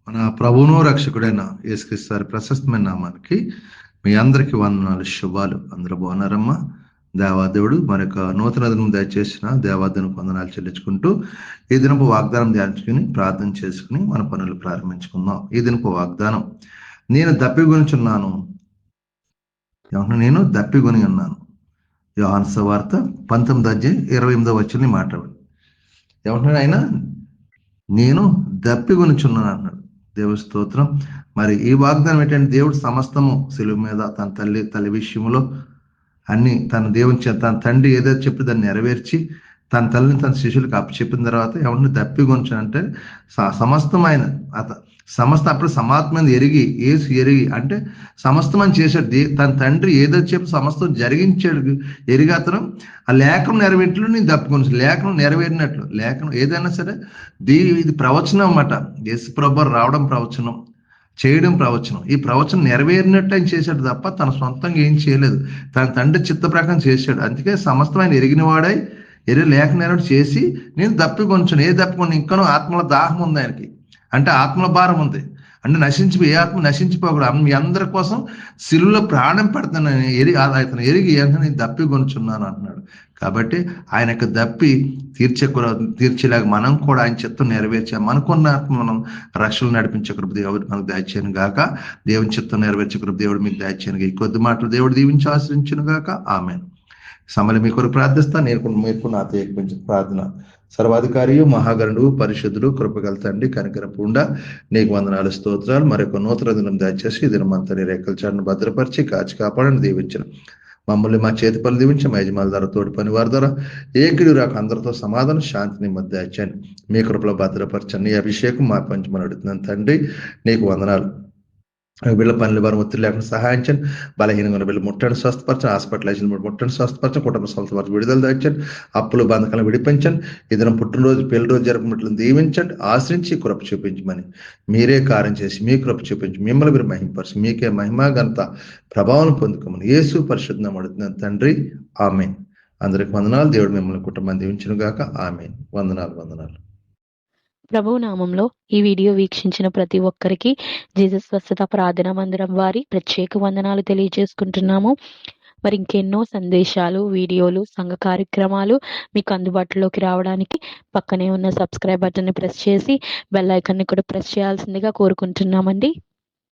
మన ప్రభువును రక్షకుడైన యేసుక్రీస్తు వారి ప్రశస్తమైన నామానికి మీ అందరికి వందనాలు, శుభాలు. అందరూ బాగున్నారమ్మా? దేవాదేవుడు మరొక నూతన దినం దయచేసిన దేవాదేవునికి వందనాలు చెల్లించుకుంటూ ఈ దినపు వాగ్దానం ధ్యానించుకుని ప్రార్థన చేసుకుని మన పనులు ప్రారంభించుకుందాం. ఈ దినపు వాగ్దానం, నేను దప్పిగొనుచున్నాను. నేను దప్పిగొని ఉన్నాను. యోహాను సువార్త 19:28 మాట్లాడు. ఏమంటున్నాడు ఆయన? నేను దప్పిగొనుచున్నాను అన్నాడు. దేవుడి స్తోత్రం. మరి ఈ వాగ్దానం ఏంటంటే, దేవుడు సమస్తము సిలువ మీద తన తల్లి విషయంలో అన్ని తన దేవుని తన తండ్రి ఏదైతే చెప్పి దాన్ని నెరవేర్చి తన తల్లిని తన శిష్యులకు అప్పచెప్పిన తర్వాత ఎవరిని దప్పిగొంచానంటే సమస్తమైన అప్పుడు సమాత్మైన ఎరిగి అంటే సమస్తం అని చేశాడు. తన తండ్రి ఏదో చెప్పి సమస్తం జరిగించాడు ఎరిగి అతను ఆ లేఖనం నెరవేర్లు నేను దప్పుకొను. లేఖనం నెరవేరినట్లు లేఖనం ఏదైనా సరే ఇది ప్రవచనం అన్నమాట. యేసు ప్రభువు రావడం ప్రవచనం, చేయడం ప్రవచనం. ఈ ప్రవచనం నెరవేరినట్టు ఆయన చేశాడు తప్ప తన సొంతంగా ఏం చేయలేదు. తన తండ్రి చిత్త ప్రకారం చేశాడు. అందుకే సమస్తమైన ఎరిగిన వాడై లేఖ నెరవేరు చేసి నేను దప్పికొంచును. దప్పికొని ఇంకనూ ఆత్మల దాహం ఉంది ఆయనకి, అంటే ఆత్మల భారం ఉంది. అంటే ఏ ఆత్మ నశించిపోకూడదు. మీ అందరి కోసం సిలువలో ప్రాణం పెడతానని అతను ఎరిగి నేను దప్పికొంచున్నాను అంటున్నాడు. కాబట్టి ఆయనకు దప్పి తీర్చేలాగా మనం కూడా ఆయన చిత్తం నెరవేర్చా మనకున్న ఆత్మ మనం రక్షణ నడిపించే కృప దేవుడు మనకు దయచేయను గాక. దేవుని చిత్తం నెరవేర్చే కృప దేవుడు మీకు దయచేయను. ఈ కొద్ది మాటలు దేవుడు దీవించి ఆశ్రయించును గాక. ఆమేన్. సమయం మీ కొరకు ప్రార్థిస్తా. మీరు నాతో ఏకపించిన ప్రార్థన. సర్వాధికారియు మహాగణుడు పరిశుద్ధుడు కృపగల తండ్రి కనికరపుండా నీకు వందనాలు, స్తోత్రాలు. మరొక నూతన దినం దయచేసి ఈ దినమంతా నీ రేఖల చాటును భద్రపరిచి కాచి కాపాడని దీవించిన మమ్మల్ని మా చేతి పనులు దీవించి మా యజమానుల ద్వారా తోటి పని వారి ద్వారా ఏకిడు రాక అందరితో సమాధానం శాంతిని మధ్య ఇచ్చాను. మీ కృపలో భద్రపరచండి. అభిషేకం మా పంచమని అడుగుతున్నాను తండ్రి. నీకు వందనాలు. వీళ్ళ పనులు వారు ఒత్తిడి లేకుండా సహాయించండి. బలహీనంగా వీళ్ళు ముట్టండి, స్వస్థపరచండి. హాస్పిటలైజేషన్ ముట్టండి, స్వస్థపరచండి. కుటుంబ సంస్థ విడుదల దాచండి. అప్పులు బంధకాలను విడిపించండి. ఇద్దరం పుట్టినరోజు పెళ్లి రోజు జరుపుకున్నట్లు దీవించండి. ఆశ్రయించి కృప చూపించమని మీరే కార్యం చేసి మీ కృప చూపించి మిమ్మల్ని మీరు మహిమపరిచి మీకే మహిమా ఘనత ప్రభావం పొందుకోమని యేసు పరిశుద్ధం అడుగుతున్నాను తండ్రి. ఆమేన్. అందరికి వందనాలు. దేవుడు మిమ్మల్ని కుటుంబాన్ని దీవించును గాక. ఆమేన్. వందనాలు. ప్రభువు నామంలో ఈ వీడియో వీక్షించిన ప్రతి ఒక్కరికి జీసస్ స్వస్థత ప్రార్థనా మందిరం వారి ప్రత్యేక వందనాలు తెలియజేసుకుంటున్నాము. మరి ఇంకెన్నో సందేశాలు, వీడియోలు, సంఘ కార్యక్రమాలు మీకు అందుబాటులోకి రావడానికి పక్కనే ఉన్న సబ్స్క్రైబ్ బటన్ని ప్రెస్ చేసి బెల్ ఐకాన్ని కూడా ప్రెస్ చేయాల్సిందిగా కోరుకుంటున్నామండి.